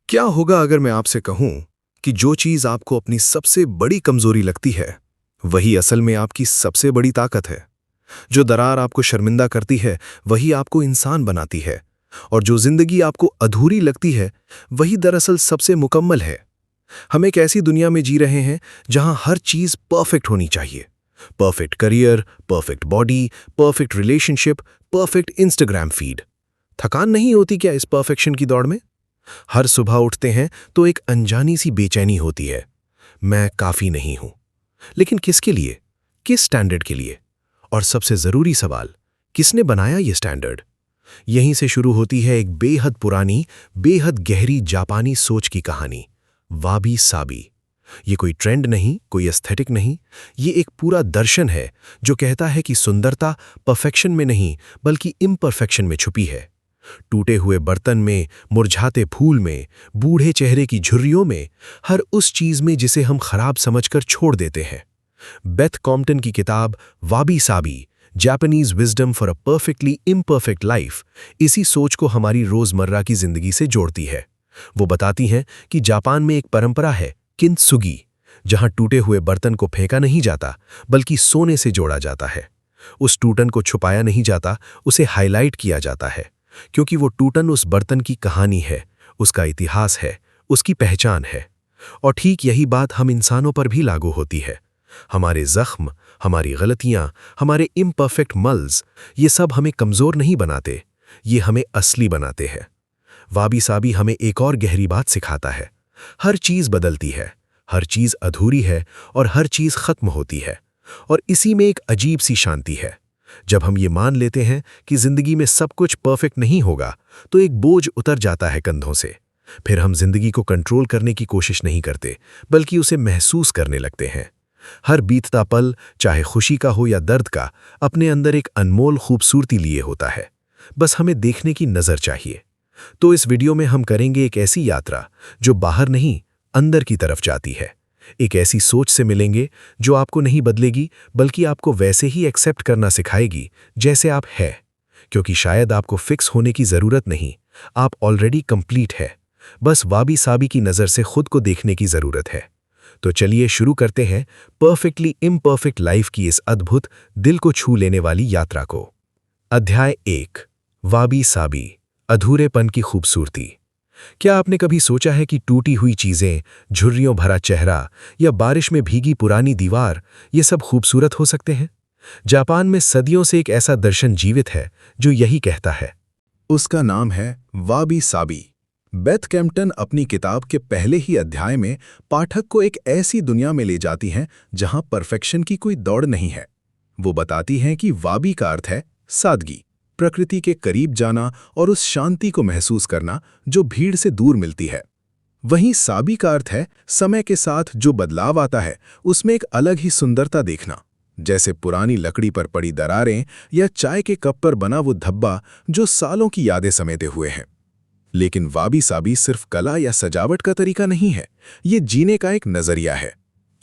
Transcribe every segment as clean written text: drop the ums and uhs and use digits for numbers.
क्या होगा अगर मैं आपसे कहूं कि जो चीज आपको अपनी सबसे बड़ी कमजोरी लगती है, वही असल में आपकी सबसे बड़ी ताकत है। जो दरार आपको शर्मिंदा करती है, वही आपको इंसान बनाती है। और जो जिंदगी आपको अधूरी लगती है, वही दरअसल सबसे मुकम्मल है। हम एक ऐसी दुनिया में जी रहे हैं जहां हर चीज परफेक्ट होनी चाहिए। Perfect career, perfect body, perfect relationship, perfect Instagram feed. थकान नहीं होती क्या इस परफेक्शन की दौड़ में? हर सुबह उठते हैं तो एक अनजानी सी बेचैनी होती है। मैं काफी नहीं हूं। लेकिन किसके लिए? किस स्टैंडर्ड के लिए? और सबसे जरूरी सवाल, किसने बनाया ये स्टैंडर्ड? यहीं से शुरू होती है एक बेहद पुरानी, बेहद गहरी जापानी सोच की कहानी, वाबी साबी। ये कोई ट्रेंड नहीं, कोई एस्थेटिक नहीं, ये एक पूरा दर्शन है जो कहता है कि सुंदरता परफेक्शन में नहीं बल्कि इम्परफेक्शन में छुपी है। टूटे हुए बर्तन में, मुरझाते फूल में, बूढ़े चेहरे की झुर्रियों में, हर उस चीज में जिसे हम खराब समझकर छोड़ देते हैं। बेथ कॉम्पटन की किताब wabi sabi, Japanese wisdom for a perfectly imperfect life, इसी सोच को हमारी रोजमर्रा की जिंदगी से जोड़ती है। वो बताती हैं कि जापान में एक परंपरा है, किंत्सुगी, जहां टूटे हुए बर्तन को फेंका नहीं जाता बल्कि सोने से जोड़ा जाता है। उस टूटन को छुपाया नहीं जाता, उसे हाईलाइट किया जाता है, क्योंकि वो टूटन उस बर्तन की कहानी है, उसका इतिहास है, उसकी पहचान है। और ठीक यही बात हम इंसानों पर भी लागू होती है। हमारे जख्म, हमारी गलतियां, हमारे इम्परफेक्ट मल्स, ये सब हमें कमजोर नहीं बनाते, ये हमें असली बनाते हैं। वाबी साबी हमें एक और गहरी बात सिखाता है। हर चीज बदलती है, हर चीज अधूरी है और हर चीज खत्म होती है। और इसी में एक अजीब सी शांति है। जब हम ये मान लेते हैं कि जिंदगी में सब कुछ परफेक्ट नहीं होगा, तो एक बोझ उतर जाता है कंधों से। फिर हम जिंदगी को कंट्रोल करने की कोशिश नहीं करते, बल्कि उसे महसूस करने लगते हैं। हर बीतता पल, चाहे खुशी का हो या दर्द का, अपने अंदर एक अनमोल खूबसूरती लिए होता है। बस हमें देखने की नजर चाहिए। तो इस वीडियो में हम करेंगे एक ऐसी यात्रा जो बाहर नहीं, अंदर की तरफ जाती है। एक ऐसी सोच से मिलेंगे जो आपको नहीं बदलेगी, बल्कि आपको वैसे ही एक्सेप्ट करना सिखाएगी जैसे आप हैं। क्योंकि शायद आपको फिक्स होने की जरूरत नहीं, आप ऑलरेडी कंप्लीट है। बस वाबी साबी की नजर से खुद को देखने की जरूरत है। तो चलिए शुरू करते हैं परफेक्टली इम्परफेक्ट लाइफ की इस अद्भुत, दिल को छू लेने वाली यात्रा को। अध्याय 1, वाबी साबी, अधूरेपन की खूबसूरती। क्या आपने कभी सोचा है कि टूटी हुई चीजें, झुर्रियों भरा चेहरा या बारिश में भीगी पुरानी दीवार, ये सब खूबसूरत हो सकते हैं? जापान में सदियों से एक ऐसा दर्शन जीवित है जो यही कहता है। उसका नाम है वाबी साबी। बेथ कैम्पटन अपनी किताब के पहले ही अध्याय में पाठक को एक ऐसी दुनिया में ले जाती हैं जहां परफेक्शन की कोई दौड़ नहीं है। वो बताती हैं कि वाबी का अर्थ है सादगी, प्रकृति के करीब जाना और उस शांति को महसूस करना जो भीड़ से दूर मिलती है। वहीं साबी का अर्थ है समय के साथ जो बदलाव आता है उसमें एक अलग ही सुंदरता देखना, जैसे पुरानी लकड़ी पर पड़ी दरारें या चाय के कप पर बना वो धब्बा जो सालों की यादें समेटे हुए हैं। लेकिन वाबी साबी सिर्फ कला या सजावट का तरीका नहीं है, ये जीने का एक नजरिया है।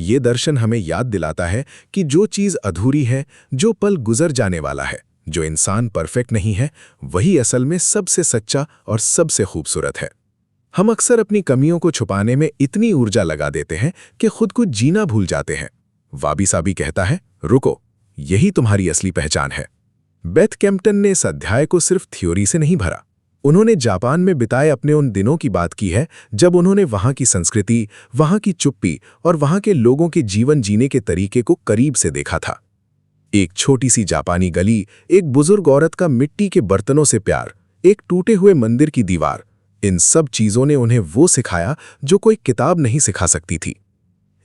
ये दर्शन हमें याद दिलाता है कि जो चीज अधूरी है, जो पल गुजर जाने वाला है, जो इंसान परफेक्ट नहीं है, वही असल में सबसे सच्चा और सबसे खूबसूरत है। हम अक्सर अपनी कमियों को छुपाने में इतनी ऊर्जा लगा देते हैं कि खुद को जीना भूल जाते हैं। वाबी साबी कहता है, रुको, यही तुम्हारी असली पहचान है। बेथ कैम्पटन ने इस अध्याय को सिर्फ थ्योरी से नहीं भरा। उन्होंने जापान में बिताए अपने उन दिनों की बात की है जब उन्होंने वहां की संस्कृति, वहां की चुप्पी और वहां के लोगों के जीवन जीने के तरीके को करीब से देखा था। एक छोटी सी जापानी गली, एक बुजुर्ग औरत का मिट्टी के बर्तनों से प्यार, एक टूटे हुए मंदिर की दीवार, इन सब चीजों ने उन्हें वो सिखाया जो कोई किताब नहीं सिखा सकती थी।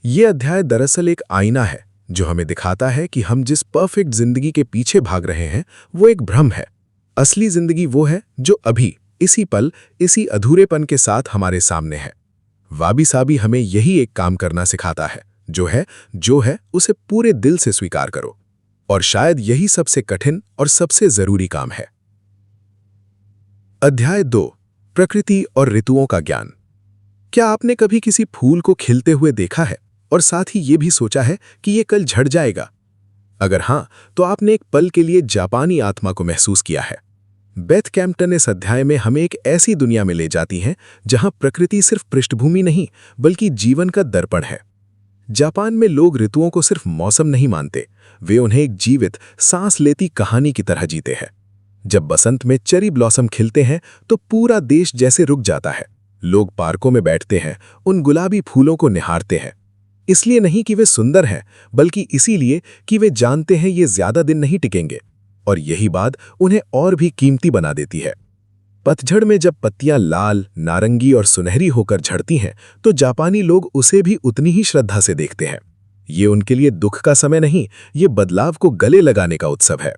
ये अध्याय दरअसल एक आईना है जो हमें दिखाता है कि हम जिस परफेक्ट जिंदगी के पीछे भाग रहे हैं वो एक भ्रम है। असली जिंदगी वो है जो अभी, इसी पल, इसी अधूरेपन के साथ हमारे सामने है। वाबी साबी हमें यही एक काम करना सिखाता है, जो है उसे पूरे दिल से स्वीकार करो। और शायद यही सबसे कठिन और सबसे जरूरी काम है। अध्याय 2, प्रकृति और ऋतुओं का ज्ञान। क्या आपने कभी किसी फूल को खिलते हुए देखा है और साथ ही ये भी सोचा है कि ये कल झड़ जाएगा? अगर हां, तो आपने एक पल के लिए जापानी आत्मा को महसूस किया है। बेथ कैम्पटन इस अध्याय में हमें एक ऐसी दुनिया में ले जाती हैं जहां प्रकृति सिर्फ पृष्ठभूमि नहीं बल्कि जीवन का दर्पण है। जापान में लोग ऋतुओं को सिर्फ मौसम नहीं मानते, वे उन्हें एक जीवित, सांस लेती कहानी की तरह जीते हैं। जब बसंत में चेरी ब्लॉसम खिलते हैं तो पूरा देश जैसे रुक जाता है। लोग पार्कों में बैठते हैं, उन गुलाबी फूलों को निहारते हैं। इसलिए नहीं कि वे सुंदर हैं, बल्कि इसीलिए कि वे जानते हैं ये ज्यादा दिन नहीं टिकेंगे। और यही बात उन्हें और भी कीमती बना देती है। पतझड़ में जब पत्तियां लाल, नारंगी और सुनहरी होकर झड़ती हैं तो जापानी लोग उसे भी उतनी ही श्रद्धा से देखते हैं। ये उनके लिए दुख का समय नहीं, ये बदलाव को गले लगाने का उत्सव है।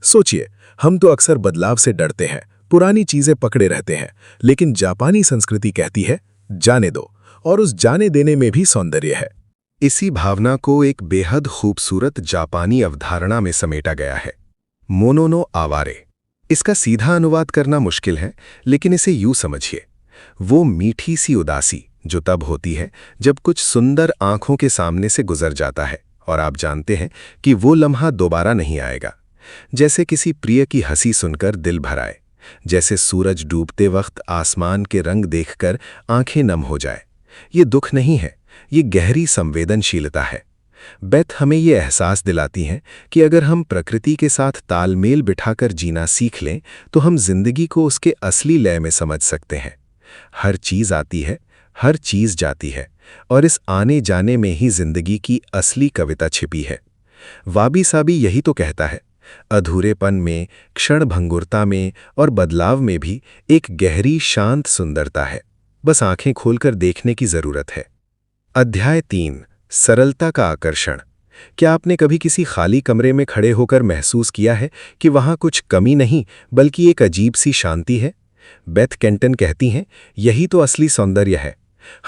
सोचिए, हम तो अक्सर बदलाव से डरते हैं, पुरानी चीजें पकड़े रहते हैं, लेकिन जापानी संस्कृति कहती है जाने दो, और उस जाने देने में भी सौंदर्य है। इसी भावना को एक बेहद खूबसूरत जापानी अवधारणा में समेटा गया है, मोनो नो आवारे। इसका सीधा अनुवाद करना मुश्किल है, लेकिन इसे यूं समझिए, वो मीठी सी उदासी जो तब होती है जब कुछ सुंदर आंखों के सामने से गुजर जाता है और आप जानते हैं कि वो लम्हा दोबारा नहीं आएगा। जैसे किसी प्रिय की हंसी सुनकर दिल भर आए, जैसे सूरज डूबते वक्त आसमान के रंग देखकर आंखें नम हो जाए। ये दुख नहीं है, ये गहरी संवेदनशीलता है। बेथ हमें ये एहसास दिलाती हैं कि अगर हम प्रकृति के साथ तालमेल बिठाकर जीना सीख लें तो हम जिंदगी को उसके असली लय में समझ सकते हैं। हर चीज़ आती है, हर चीज़ जाती है, और इस आने जाने में ही जिंदगी की असली कविता छिपी है। वाबी साबी यही तो कहता है, अधूरेपन में, क्षणभंगुरता में और बदलाव में भी एक गहरी शांत सुंदरता है, बस आंखें खोलकर देखने की जरूरत है। अध्याय 3, सरलता का आकर्षण। क्या आपने कभी किसी खाली कमरे में खड़े होकर महसूस किया है कि वहां कुछ कमी नहीं बल्कि एक अजीब सी शांति है? बेथ कैम्पटन कहती हैं, यही तो असली सौंदर्य है।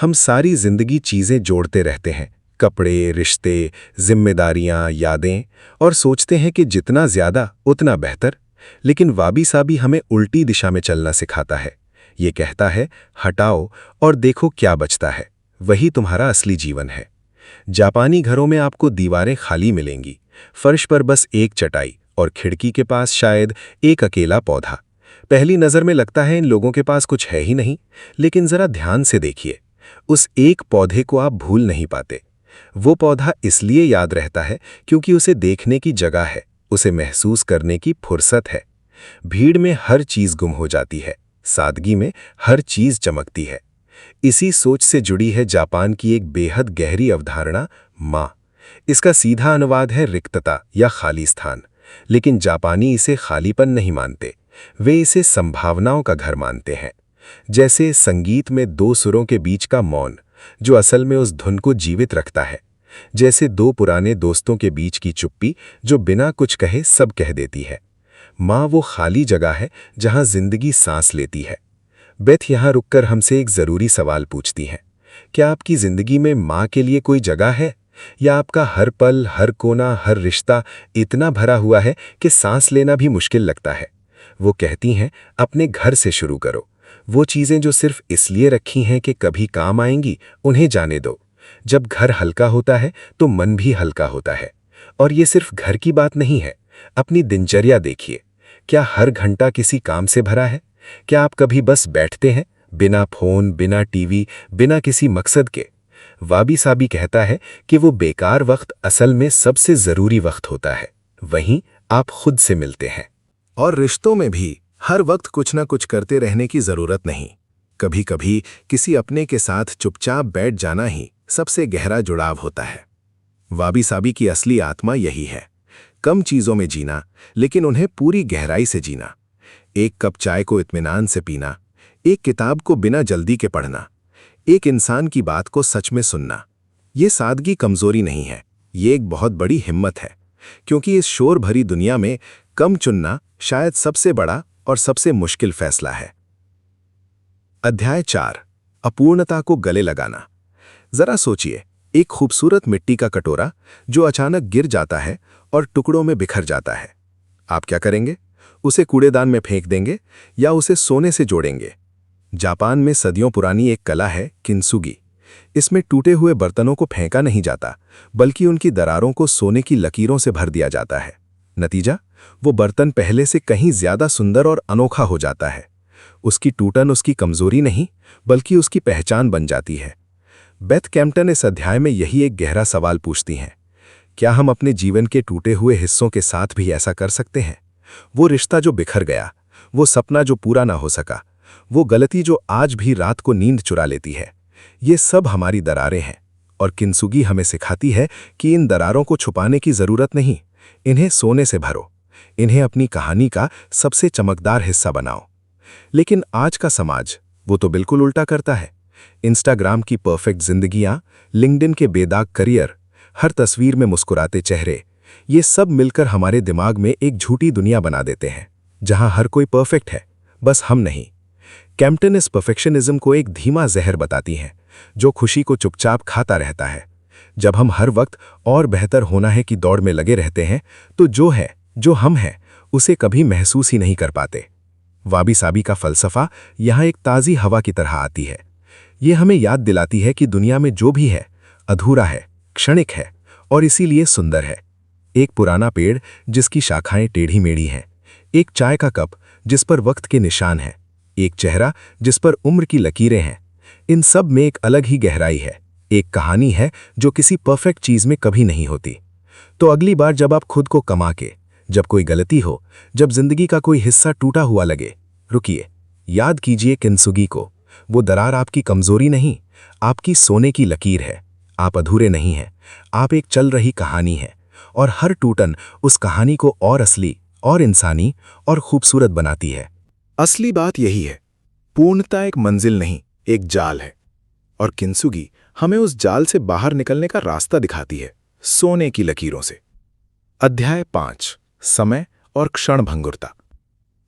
हम सारी जिंदगी चीजें जोड़ते रहते हैं, कपड़े, रिश्ते, जिम्मेदारियां, यादें, और सोचते हैं कि जितना ज्यादा उतना बेहतर। लेकिन वाबी साबी हमें उल्टी दिशा में चलना सिखाता है। ये कहता है, हटाओ और देखो क्या बचता है, वही तुम्हारा असली जीवन है। जापानी घरों में आपको दीवारें खाली मिलेंगी, फर्श पर बस एक चटाई और खिड़की के पास शायद एक अकेला पौधा। पहली नज़र में लगता है इन लोगों के पास कुछ है ही नहीं, लेकिन जरा ध्यान से देखिए, उस एक पौधे को आप भूल नहीं पाते। वो पौधा इसलिए याद रहता है क्योंकि उसे देखने की जगह है, उसे महसूस करने की फुर्सत है। भीड़ में हर चीज़ गुम हो जाती है, सादगी में हर चीज़ चमकती है। इसी सोच से जुड़ी है जापान की एक बेहद गहरी अवधारणा, माँ। इसका सीधा अनुवाद है रिक्तता या खाली स्थान, लेकिन जापानी इसे खालीपन नहीं मानते, वे इसे संभावनाओं का घर मानते हैं। जैसे संगीत में दो सुरों के बीच का मौन, जो असल में उस धुन को जीवित रखता है। जैसे दो पुराने दोस्तों के बीच की चुप्पी जो बिना कुछ कहे सब कह देती है। माँ वो खाली जगह है जहाँ जिंदगी सांस लेती है। बेथ यहाँ रुककर हमसे एक जरूरी सवाल पूछती हैं, क्या आपकी जिंदगी में माँ के लिए कोई जगह है, या आपका हर पल, हर कोना, हर रिश्ता इतना भरा हुआ है कि सांस लेना भी मुश्किल लगता है? वो कहती हैं, अपने घर से शुरू करो। वो चीजें जो सिर्फ इसलिए रखी हैं कि कभी काम आएंगी, उन्हें जाने दो। जब घर हल्का होता है तो मन भी हल्का होता है। और ये सिर्फ घर की बात नहीं है, अपनी दिनचर्या देखिए, क्या हर घंटा किसी काम से भरा है? क्या आप कभी बस बैठते हैं, बिना फोन, बिना टीवी, बिना किसी मकसद के? वाबी साबी कहता है कि वो बेकार वक्त असल में सबसे जरूरी वक्त होता है, वहीं आप खुद से मिलते हैं। और रिश्तों में भी हर वक्त कुछ ना कुछ करते रहने की जरूरत नहीं। कभी कभी किसी अपने के साथ चुपचाप बैठ जाना ही सबसे गहरा जुड़ाव होता है। वाबी साबी की असली आत्मा यही है, कम चीजों में जीना, लेकिन उन्हें पूरी गहराई से जीना। एक कप चाय को इत्मीनान से पीना, एक किताब को बिना जल्दी के पढ़ना, एक इंसान की बात को सच में सुनना। ये सादगी कमजोरी नहीं है, ये एक बहुत बड़ी हिम्मत है, क्योंकि इस शोर भरी दुनिया में कम चुनना शायद सबसे बड़ा और सबसे मुश्किल फैसला है। अध्याय 4, अपूर्णता को गले लगाना। जरा सोचिए, एक खूबसूरत मिट्टी का कटोरा जो अचानक गिर जाता है और टुकड़ों में बिखर जाता है। आप क्या करेंगे? उसे कूड़ेदान में फेंक देंगे या उसे सोने से जोड़ेंगे? जापान में सदियों पुरानी एक कला है, किंसुगी। इसमें टूटे हुए बर्तनों को फेंका नहीं जाता, बल्कि उनकी दरारों को सोने की लकीरों से भर दिया जाता है। नतीजा, वो बर्तन पहले से कहीं ज्यादा सुंदर और अनोखा हो जाता है। उसकी टूटन उसकी कमजोरी नहीं, बल्कि उसकी पहचान बन जाती है। बेथ कैम्पटन इस अध्याय में यही एक गहरा सवाल पूछती हैं। क्या हम अपने जीवन के टूटे हुए हिस्सों के साथ भी ऐसा कर सकते हैं? वो रिश्ता जो बिखर गया, वो सपना जो पूरा ना हो सका, वो गलती जो आज भी रात को नींद चुरा लेती है, ये सब हमारी दरारें हैं। और किंसुगी हमें सिखाती है कि इन दरारों को छुपाने की जरूरत नहीं, इन्हें सोने से भरो, इन्हें अपनी कहानी का सबसे चमकदार हिस्सा बनाओ। लेकिन आज का समाज वो तो बिल्कुल उल्टा करता है। इंस्टाग्राम की परफेक्ट जिंदगियां, लिंक्डइन के बेदाग करियर, हर तस्वीर में मुस्कुराते चेहरे, ये सब मिलकर हमारे दिमाग में एक झूठी दुनिया बना देते हैं, जहां हर कोई परफेक्ट है, बस हम नहीं। कैम्पटन इस परफेक्शनिज्म को एक धीमा जहर बताती हैं, जो खुशी को चुपचाप खाता रहता है। जब हम हर वक्त और बेहतर होना है की दौड़ में लगे रहते हैं, तो जो हम हैं, उसे कभी महसूस ही नहीं कर पाते। वाबी साबी का फलसफा यहाँ एक ताज़ी हवा की तरह आती है। ये हमें याद दिलाती है कि दुनिया में जो भी है, अधूरा है, क्षणिक है और इसीलिए सुंदर है। एक पुराना पेड़ जिसकी शाखाएं टेढ़ी मेढ़ी हैं, एक चाय का कप जिस पर वक्त के निशान हैं, एक चेहरा जिस पर उम्र की लकीरें हैं, इन सब में एक अलग ही गहराई है, एक कहानी है जो किसी परफेक्ट चीज में कभी नहीं होती। तो अगली बार जब आप खुद को कमा के, जब कोई गलती हो, जब जिंदगी का कोई हिस्सा टूटा हुआ लगे, रुकिए, याद कीजिए किंसुगी को। वो दरार आपकी कमजोरी नहीं, आपकी सोने की लकीर है। आप अधूरे नहीं हैं, आप एक चल रही कहानी है, और हर टूटन उस कहानी को और असली और इंसानी और खूबसूरत बनाती है। असली बात यही है, पूर्णता एक मंजिल नहीं, एक जाल है, और किंसुगी हमें उस जाल से बाहर निकलने का रास्ता दिखाती है, सोने की लकीरों से। अध्याय 5, समय और क्षणभंगुरता।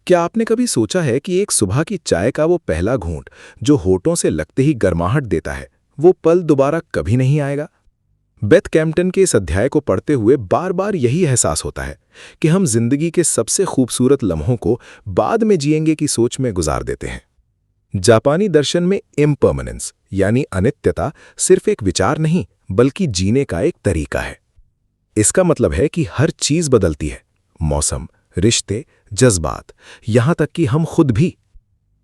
क्या आपने कभी सोचा है कि एक सुबह की चाय का वो पहला घूंट जो होठों से लगते ही गर्माहट देता है, वो पल दोबारा कभी नहीं आएगा? बेथ कैम्पटन के इस अध्याय को पढ़ते हुए बार बार यही एहसास होता है कि हम जिंदगी के सबसे खूबसूरत लम्हों को बाद में जिएंगे की सोच में गुजार देते हैं। जापानी दर्शन में इम्पर्मनेंस यानी अनित्यता सिर्फ एक विचार नहीं, बल्कि जीने का एक तरीका है। इसका मतलब है कि हर चीज बदलती है, मौसम, रिश्ते, जज्बात, यहां तक कि हम खुद भी।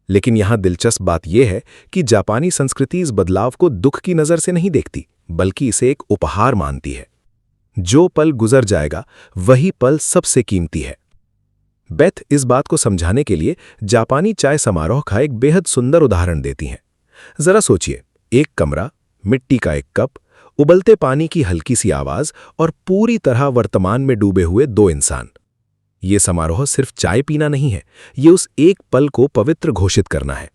लेकिन यहां दिलचस्प बात यह है कि जापानी संस्कृति इस बदलाव को दुख की नजर से नहीं देखती, बल्कि इसे एक उपहार मानती है। जो पल गुजर जाएगा वही पल सबसे कीमती है। बेथ इस बात को समझाने के लिए जापानी चाय समारोह का एक बेहद सुंदर उदाहरण देती हैं। जरा सोचिए, एक कमरा, मिट्टी का एक कप, उबलते पानी की हल्की सी आवाज और पूरी तरह वर्तमान में डूबे हुए दो इंसान। ये समारोह सिर्फ चाय पीना नहीं है, ये उस एक पल को पवित्र घोषित करना है।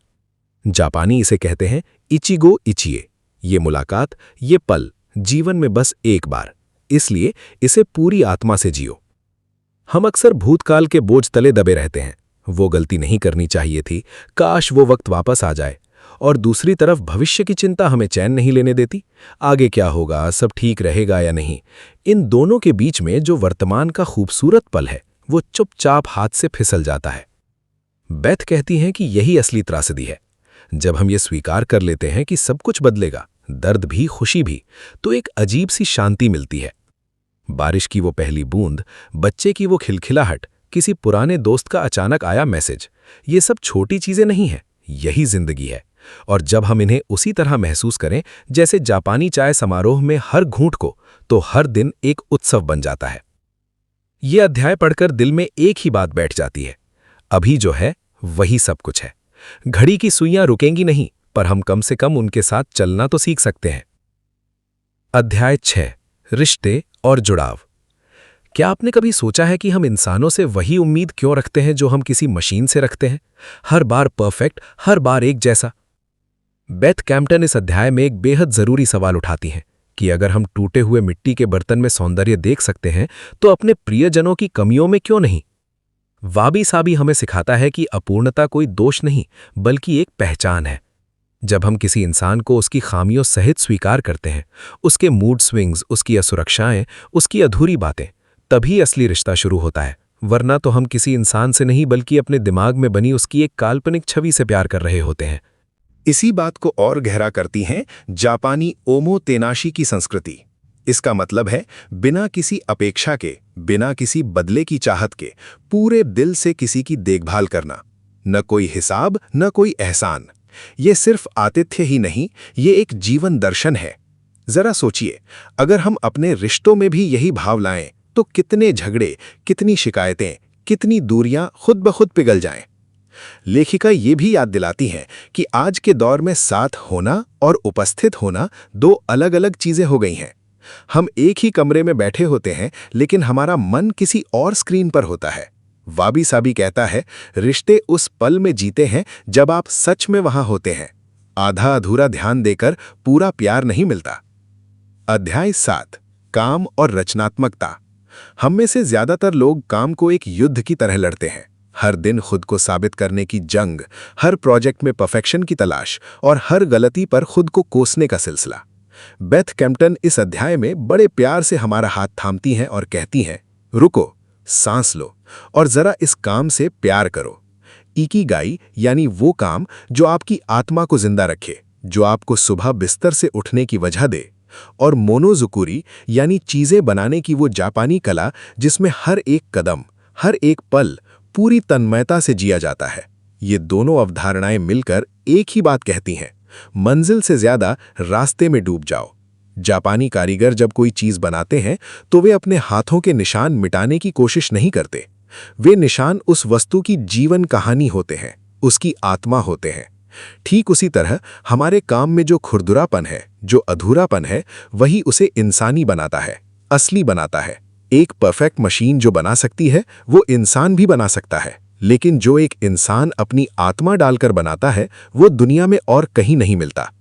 जापानी इसे कहते हैं इचिगो इचिए, ये मुलाकात, ये पल जीवन में बस एक बार, इसलिए इसे पूरी आत्मा से जियो। हम अक्सर भूतकाल के बोझ तले दबे रहते हैं, वो गलती नहीं करनी चाहिए थी, काश वो वक्त वापस आ जाए। और दूसरी तरफ भविष्य की चिंता हमें चैन नहीं लेने देती, आगे क्या होगा, सब ठीक रहेगा या नहीं। इन दोनों के बीच में जो वर्तमान का खूबसूरत पल है, वो चुपचाप हाथ से फिसल जाता है। बेथ कहती हैं कि यही असली त्रासदी है। जब हम ये स्वीकार कर लेते हैं कि सब कुछ बदलेगा, दर्द भी खुशी भी, तो एक अजीब सी शांति मिलती है। बारिश की वो पहली बूंद, बच्चे की वो खिलखिलाहट, किसी पुराने दोस्त का अचानक आया मैसेज, ये सब छोटी चीजें नहीं हैं, यही जिंदगी है। और जब हम इन्हें उसी तरह महसूस करें जैसे जापानी चाय समारोह में हर घूंट को, तो हर दिन एक उत्सव बन जाता है। ये अध्याय पढ़कर दिल में एक ही बात बैठ जाती है, अभी जो है वही सब कुछ है। घड़ी की सुइयां रुकेंगी नहीं, पर हम कम से कम उनके साथ चलना तो सीख सकते हैं। अध्याय 6, रिश्ते और जुड़ाव। क्या आपने कभी सोचा है कि हम इंसानों से वही उम्मीद क्यों रखते हैं जो हम किसी मशीन से रखते हैं? हर बार परफेक्ट, हर बार एक जैसा। बेथ कैम्पटन इस अध्याय में एक बेहद जरूरी सवाल उठाती हैं कि अगर हम टूटे हुए मिट्टी के बर्तन में सौंदर्य देख सकते हैं, तो अपने प्रियजनों की कमियों में क्यों नहीं? वाबी साबी हमें सिखाता है कि अपूर्णता कोई दोष नहीं, बल्कि एक पहचान है। जब हम किसी इंसान को उसकी खामियों सहित स्वीकार करते हैं, उसके मूड स्विंग्स, उसकी असुरक्षाएं, उसकी अधूरी बातें, तभी असली रिश्ता शुरू होता है। वरना तो हम किसी इंसान से नहीं, बल्कि अपने दिमाग में बनी उसकी एक काल्पनिक छवि से प्यार कर रहे होते हैं। इसी बात को और गहरा करती हैं जापानी ओमो तेनाशी की संस्कृति। इसका मतलब है बिना किसी अपेक्षा के, बिना किसी बदले की चाहत के पूरे दिल से किसी की देखभाल करना। न कोई हिसाब, न कोई एहसान। ये सिर्फ आतिथ्य ही नहीं, ये एक जीवन दर्शन है। जरा सोचिए, अगर हम अपने रिश्तों में भी यही भाव लाएं, तो कितने झगड़े, कितनी शिकायतें, कितनी दूरियां खुद ब खुद पिघल जाएं। लेखिका ये भी याद दिलाती हैं कि आज के दौर में साथ होना और उपस्थित होना दो अलग-अलग चीजें हो गई हैं। हम एक ही कमरे में बैठे होते हैं, लेकिन हमारा मन किसी और स्क्रीन पर होता है। वाबी साबी कहता है, रिश्ते उस पल में जीते हैं जब आप सच में वहां होते हैं। आधा अधूरा ध्यान देकर पूरा प्यार नहीं मिलता। अध्याय 7, काम और रचनात्मकता। हम में से ज्यादातर लोग काम को एक युद्ध की तरह लड़ते हैं। हर दिन खुद को साबित करने की जंग, हर प्रोजेक्ट में परफेक्शन की तलाश और हर गलती पर खुद को कोसने का सिलसिला। बेथ कैम्पटन इस अध्याय में बड़े प्यार से हमारा हाथ थामती हैं और कहती हैं, रुको, सांस लो और जरा इस काम से प्यार करो। इकिगाई यानी वो काम जो आपकी आत्मा को जिंदा रखे, जो आपको सुबह बिस्तर से उठने की वजह दे। और मोनोजुकुरी यानी चीजें बनाने की वो जापानी कला जिसमें हर एक कदम, हर एक पल पूरी तन्मयता से जिया जाता है। ये दोनों अवधारणाएं मिलकर एक ही बात कहती हैं, मंजिल से ज्यादा रास्ते में डूब जाओ। जापानी कारीगर जब कोई चीज बनाते हैं तो वे अपने हाथों के निशान मिटाने की कोशिश नहीं करते। वे निशान उस वस्तु की जीवन कहानी होते हैं, उसकी आत्मा होते हैं। ठीक उसी तरह हमारे काम में जो खुरदुरापन है, जो अधूरापन है, वही उसे इंसानी बनाता है, असली बनाता है। एक परफेक्ट मशीन जो बना सकती है, वो इंसान भी बना सकता है, लेकिन जो एक इंसान अपनी आत्मा डालकर बनाता है, वो दुनिया में और कहीं नहीं मिलता।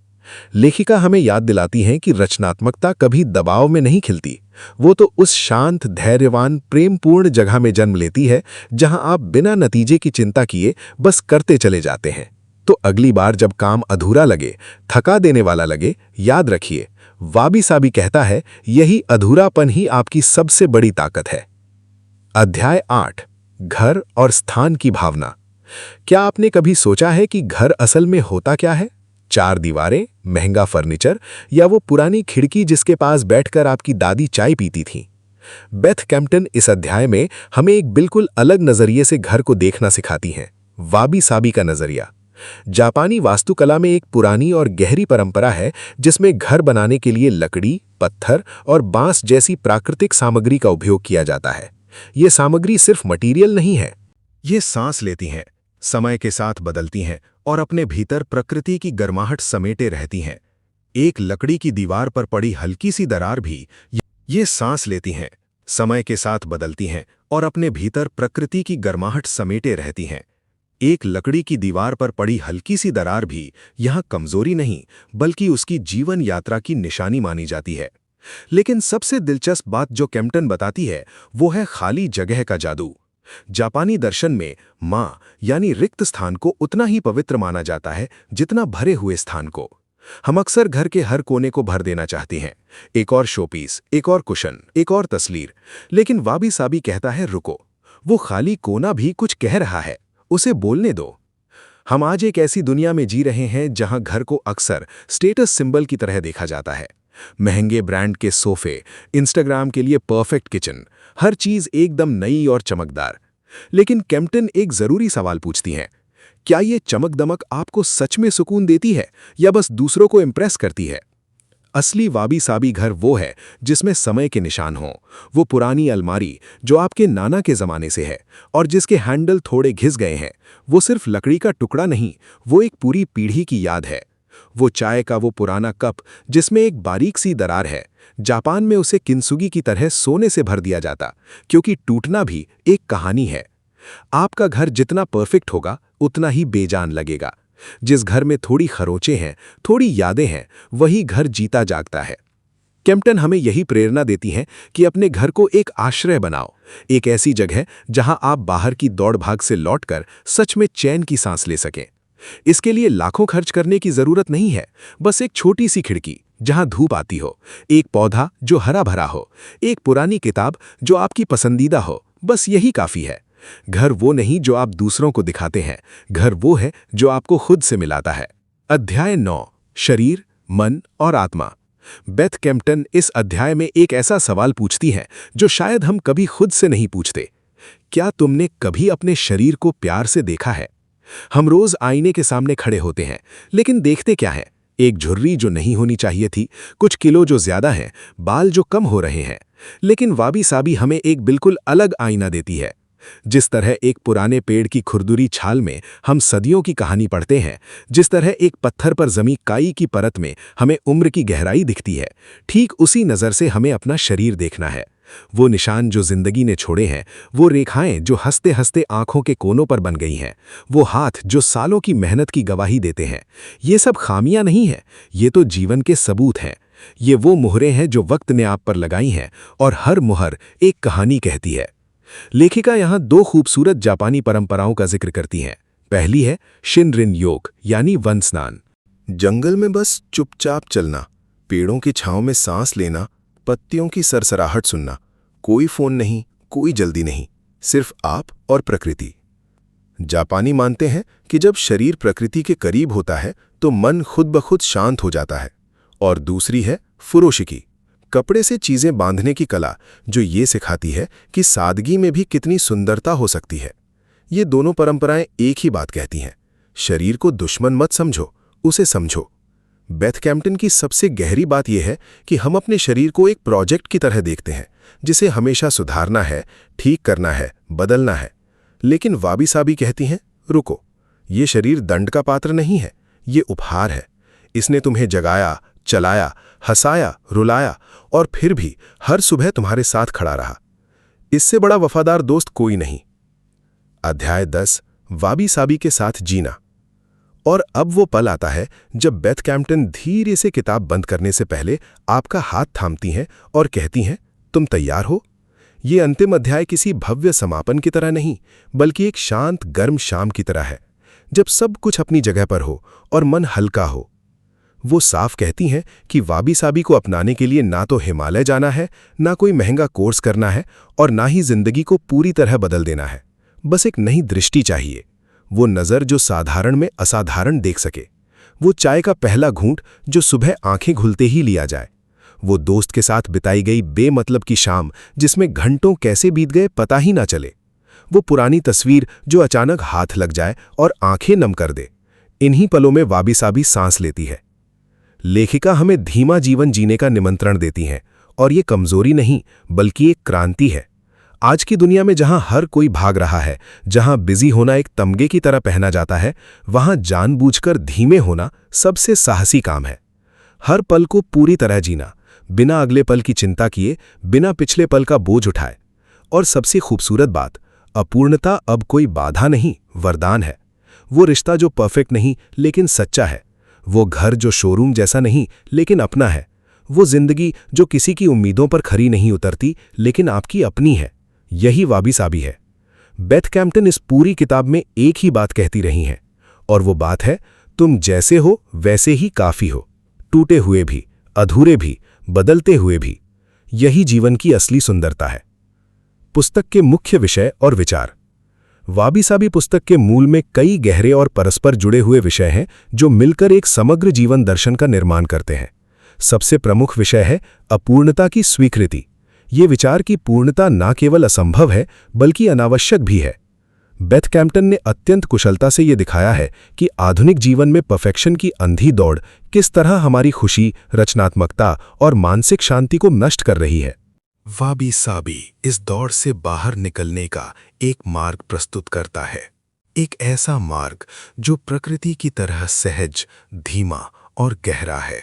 लेखिका हमें याद दिलाती हैं कि रचनात्मकता कभी दबाव में नहीं खिलती। वो तो उस शांत, धैर्यवान, प्रेमपूर्ण जगह में जन्म लेती है जहां आप बिना नतीजे की चिंता किए बस करते चले जाते हैं। तो अगली बार जब काम अधूरा लगे, थका देने वाला लगे, याद रखिए, वाबी साबी कहता है, यही अधूरापन ही आपकी सबसे बड़ी ताकत है। अध्याय 8, घर और स्थान की भावना। क्या आपने कभी सोचा है कि घर असल में होता क्या है? 4 दीवारें, महंगा फर्नीचर या वो पुरानी खिड़की जिसके पास बैठकर आपकी दादी चाय पीती थी? बेथ कैम्पटन इस अध्याय में हमें एक बिल्कुल अलग नजरिए से घर को देखना सिखाती हैं, वाबी साबी का नजरिया। जापानी वास्तुकला में एक पुरानी और गहरी परंपरा है जिसमें घर बनाने के लिए लकड़ी, पत्थर और बांस जैसी प्राकृतिक सामग्री का उपयोग किया जाता है। ये सामग्री सिर्फ मटीरियल नहीं है, ये सांस लेती हैं, समय के साथ बदलती हैं और अपने भीतर प्रकृति की गर्माहट समेटे रहती हैं। एक लकड़ी की दीवार पर पड़ी हल्की सी दरार भी ये सांस लेती हैं, समय के साथ बदलती हैं और अपने भीतर प्रकृति की गर्माहट समेटे रहती हैं। एक लकड़ी की दीवार पर पड़ी हल्की सी दरार भी यहाँ कमजोरी नहीं, बल्कि उसकी जीवन यात्रा की निशानी मानी जाती है। लेकिन सबसे दिलचस्प बात जो कैम्पटन बताती है, वो है खाली जगह का जादू। जापानी दर्शन में मां यानी रिक्त स्थान को उतना ही पवित्र माना जाता है जितना भरे हुए स्थान को। हम अक्सर घर के हर कोने को भर देना चाहते हैं, एक और शोपीस, एक और कुशन, एक और तस्वीर। लेकिन वाबी साबी कहता है, रुको, वो खाली कोना भी कुछ कह रहा है, उसे बोलने दो। हम आज एक ऐसी दुनिया में जी रहे हैं जहां घर को अक्सर स्टेटस सिंबल की तरह देखा जाता है। महंगे ब्रांड के सोफे, इंस्टाग्राम के लिए परफेक्ट किचन, हर चीज एकदम नई और चमकदार। लेकिन कैम्पटन एक जरूरी सवाल पूछती हैं, क्या ये चमक दमक आपको सच में सुकून देती है या बस दूसरों को इम्प्रेस करती है? असली वाबी साबी घर वो है जिसमें समय के निशान हों, वो पुरानी अलमारी जो आपके नाना के ज़माने से है और जिसके हैंडल थोड़े घिस गए हैं, वो सिर्फ लकड़ी का टुकड़ा नहीं, वो एक पूरी पीढ़ी की याद है। वो चाय का वो पुराना कप जिसमें एक बारीक सी दरार है, जापान में उसे किंसुगी की तरह सोने से भर दिया जाता, क्योंकि टूटना भी एक कहानी है। आपका घर जितना परफेक्ट होगा उतना ही बेजान लगेगा। जिस घर में थोड़ी खरोंचें हैं, थोड़ी यादें हैं, वही घर जीता जागता है। कैम्पटन हमें यही प्रेरणा देती हैं कि अपने घर को एक आश्रय बनाओ, एक ऐसी जगह जहां आप बाहर की दौड़ भाग से लौटकर सच में चैन की सांस ले सकें। इसके लिए लाखों खर्च करने की जरूरत नहीं है, बस एक छोटी सी खिड़की जहां धूप आती हो, एक पौधा जो हरा भरा हो, एक पुरानी किताब जो आपकी पसंदीदा हो, बस यही काफी है। घर वो नहीं जो आप दूसरों को दिखाते हैं, घर वो है जो आपको खुद से मिलाता है। अध्याय 9, शरीर, मन और आत्मा। बेथ कैम्पटन इस अध्याय में एक ऐसा सवाल पूछती हैं जो शायद हम कभी खुद से नहीं पूछते। क्या तुमने कभी अपने शरीर को प्यार से देखा है? हम रोज आईने के सामने खड़े होते हैं, लेकिन देखते क्या है? एक झुर्री जो नहीं होनी चाहिए थी, कुछ किलो जो ज्यादा हैं, बाल जो कम हो रहे हैं। लेकिन वाबी साबी हमें एक बिल्कुल अलग आईना देती है। जिस तरह एक पुराने पेड़ की खुरदुरी छाल में हम सदियों की कहानी पढ़ते हैं, जिस तरह एक पत्थर पर जमी काई की परत में हमें उम्र की गहराई दिखती है, ठीक उसी नज़र से हमें अपना शरीर देखना है। वो निशान जो जिंदगी ने छोड़े हैं, वो रेखाएं जो हंसते हंसते आंखों के कोनों पर बन गई हैं, वो हाथ जो सालों की मेहनत की गवाही देते हैं, ये सब खामियां नहीं हैं, ये तो जीवन के सबूत हैं। ये वो मुहरें हैं जो वक्त ने आप पर लगाई हैं, और हर मुहर एक कहानी कहती है। लेखिका यहाँ दो खूबसूरत जापानी परंपराओं का जिक्र करती हैं। पहली है शिनरिन योग यानी वन स्नान। जंगल में बस चुपचाप चलना, पेड़ों की छांव में सांस लेना, पत्तियों की सरसराहट सुनना, कोई फोन नहीं, कोई जल्दी नहीं, सिर्फ आप और प्रकृति। जापानी मानते हैं कि जब शरीर प्रकृति के करीब होता है तो मन खुद ब खुद शांत हो जाता है। और दूसरी है फुरोशिकी, कपड़े से चीजें बांधने की कला, जो ये सिखाती है कि सादगी में भी कितनी सुंदरता हो सकती है। ये दोनों परंपराएं एक ही बात कहती हैं, शरीर को दुश्मन मत समझो, उसे समझो। बेथ कैम्पटन की सबसे गहरी बात यह है कि हम अपने शरीर को एक प्रोजेक्ट की तरह देखते हैं, जिसे हमेशा सुधारना है, ठीक करना है, बदलना है। लेकिन वाबी साबी कहती हैं, रुको, ये शरीर दंड का पात्र नहीं है, ये उपहार है। इसने तुम्हें जगाया, चलाया, हंसाया, रुलाया, और फिर भी हर सुबह तुम्हारे साथ खड़ा रहा। इससे बड़ा वफादार दोस्त कोई नहीं। अध्याय 10, वाबी साबी के साथ जीना। और अब वो पल आता है जब बेथ कैम्पटन धीरे से किताब बंद करने से पहले आपका हाथ थामती हैं और कहती हैं, तुम तैयार हो? ये अंतिम अध्याय किसी भव्य समापन की तरह नहीं, बल्कि एक शांत गर्म शाम की तरह है, जब सब कुछ अपनी जगह पर हो और मन हल्का हो। वो साफ कहती हैं कि वाबी साबी को अपनाने के लिए ना तो हिमालय जाना है, ना कोई महंगा कोर्स करना है, और ना ही जिंदगी को पूरी तरह बदल देना है। बस एक नई दृष्टि चाहिए, वो नज़र जो साधारण में असाधारण देख सके, वो चाय का पहला घूंट जो सुबह आंखें खुलते ही लिया जाए, वो दोस्त के साथ बिताई गई बेमतलब की शाम जिसमें घंटों कैसे बीत गए पता ही ना चले, वो पुरानी तस्वीर जो अचानक हाथ लग जाए और आंखें नम कर दे। इन्हीं पलों में वाबी साबी सांस लेती है। लेखिका हमें धीमा जीवन जीने का निमंत्रण देती हैं, और ये कमजोरी नहीं बल्कि एक क्रांति है। आज की दुनिया में जहां हर कोई भाग रहा है, जहां बिजी होना एक तमगे की तरह पहना जाता है, वहां जानबूझकर धीमे होना सबसे साहसी काम है। हर पल को पूरी तरह जीना, बिना अगले पल की चिंता किए, बिना पिछले पल का बोझ उठाए। और सबसे खूबसूरत बात, अपूर्णता अब कोई बाधा नहीं, वरदान है। वो रिश्ता जो परफेक्ट नहीं लेकिन सच्चा है, वो घर जो शोरूम जैसा नहीं लेकिन अपना है, वो जिंदगी जो किसी की उम्मीदों पर खरी नहीं उतरती लेकिन आपकी अपनी है, यही वाबी साबी है। बेथ कैम्पटन इस पूरी किताब में एक ही बात कहती रही हैं, और वो बात है, तुम जैसे हो वैसे ही काफी हो, टूटे हुए भी, अधूरे भी, बदलते हुए भी। यही जीवन की असली सुंदरता है। पुस्तक के मुख्य विषय और विचार। वाबी साबी पुस्तक के मूल में कई गहरे और परस्पर जुड़े हुए विषय हैं जो मिलकर एक समग्र जीवन दर्शन का निर्माण करते हैं। सबसे प्रमुख विषय है अपूर्णता की स्वीकृति। ये विचार की पूर्णता न केवल असंभव है बल्कि अनावश्यक भी है। बेथ कैम्पटन ने अत्यंत कुशलता से ये दिखाया है कि आधुनिक जीवन में परफेक्शन की अंधी दौड़ किस तरह हमारी खुशी, रचनात्मकता और मानसिक शांति को नष्ट कर रही है। वाबी साबी इस दौड़ से बाहर निकलने का एक मार्ग प्रस्तुत करता है, एक ऐसा मार्ग जो प्रकृति की तरह सहज, धीमा और गहरा है।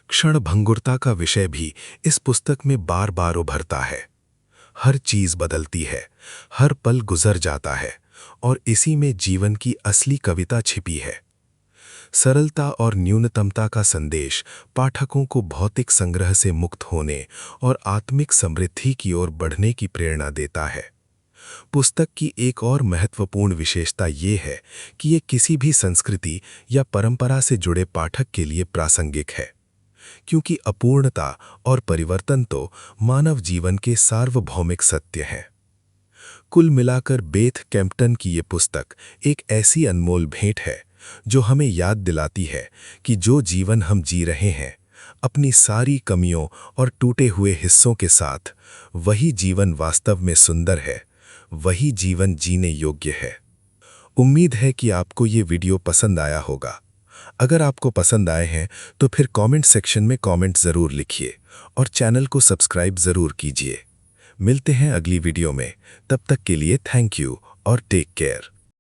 क्षणभंगुरता का विषय भी इस पुस्तक में बार बार उभरता है। हर चीज बदलती है, हर पल गुजर जाता है, और इसी में जीवन की असली कविता छिपी है। सरलता और न्यूनतमता का संदेश पाठकों को भौतिक संग्रह से मुक्त होने और आत्मिक समृद्धि की ओर बढ़ने की प्रेरणा देता है। पुस्तक की एक और महत्वपूर्ण विशेषता ये है कि ये किसी भी संस्कृति या परंपरा से जुड़े पाठक के लिए प्रासंगिक है, क्योंकि अपूर्णता और परिवर्तन तो मानव जीवन के सार्वभौमिक सत्य हैं। कुल मिलाकर बेथ कैम्पटन की ये पुस्तक एक ऐसी अनमोल भेंट है जो हमें याद दिलाती है कि जो जीवन हम जी रहे हैं अपनी सारी कमियों और टूटे हुए हिस्सों के साथ। वही जीवन वास्तव में सुंदर है, वही जीवन जीने योग्य है। उम्मीद है कि आपको ये वीडियो पसंद आया होगा। अगर आपको पसंद आए हैं तो फिर कमेंट सेक्शन में कमेंट ज़रूर लिखिए और चैनल को सब्सक्राइब ज़रूर कीजिए। मिलते हैं अगली वीडियो में, तब तक के लिए थैंक यू और टेक केयर।